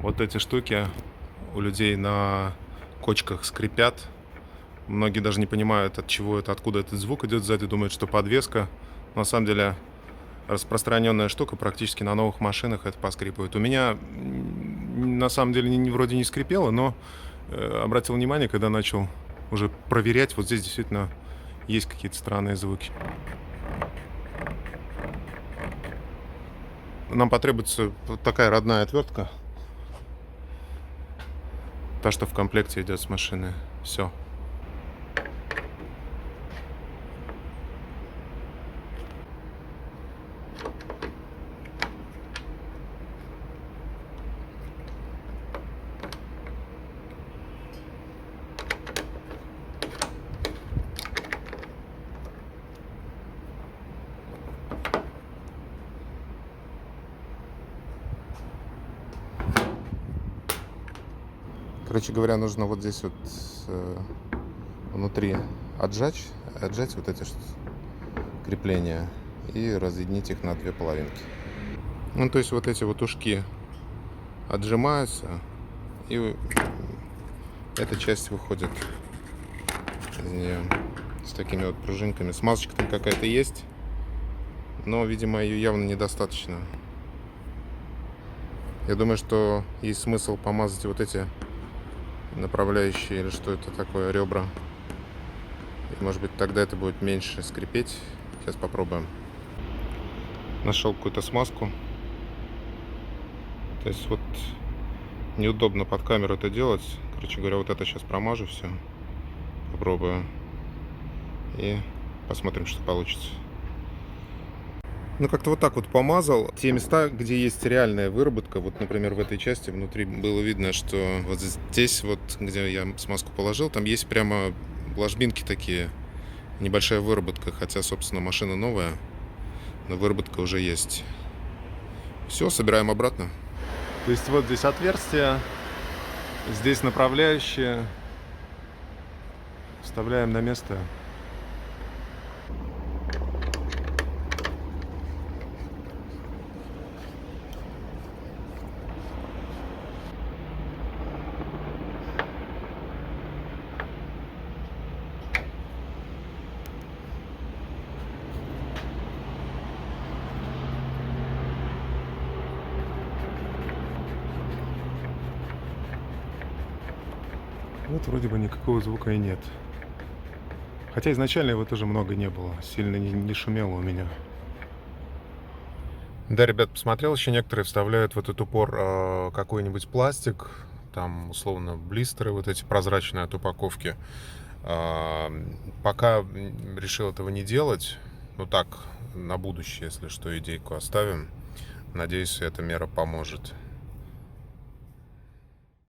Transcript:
Вот эти штуки у людей на кочках скрипят. Многие даже не понимают, от чего это, откуда этот звук идет сзади, думают, что подвеска. На самом деле распространенная штука, практически на новых машинах это поскрипывает. У меня на самом деле вроде не скрипело, но обратил внимание, когда начал уже проверять, вот здесь действительно есть какие-то странные звуки. Нам потребуется вот такая родная отвертка. Та, что в комплекте идет с машины. Все. Короче говоря, нужно вот здесь вот внутри отжать вот эти крепления и разъединить их на две половинки. Ну, то есть вот эти вот ушки отжимаются, и эта часть выходит из нее с такими вот пружинками. Смазочка там какая-то есть, но, видимо, ее явно недостаточно. Я думаю, что есть смысл помазать вот эти направляющие, или что это такое, ребра. И, может быть, тогда это будет меньше скрипеть. Сейчас попробуем. Нашел какую-то смазку. То есть вот неудобно под камеру это делать. Короче говоря, вот это сейчас промажу все. Попробую. И посмотрим, что получится. Ну, как-то вот так вот помазал. Те места, где есть реальная выработка, вот, например, в этой части внутри было видно, что вот здесь вот, где я смазку положил, там есть прямо ложбинки такие, небольшая выработка, хотя, собственно, машина новая, но выработка уже есть. Все, собираем обратно. То есть вот здесь отверстие, здесь направляющие, вставляем на место. Вот вроде бы никакого звука и нет. Хотя изначально его тоже много не было. Сильно не шумело у меня. Да, ребят, посмотрел, еще некоторые вставляют в этот упор какой-нибудь пластик. Там, условно, блистеры вот эти прозрачные от упаковки. Пока решил этого не делать. Ну так, на будущее, если что, идейку оставим. Надеюсь, эта мера поможет.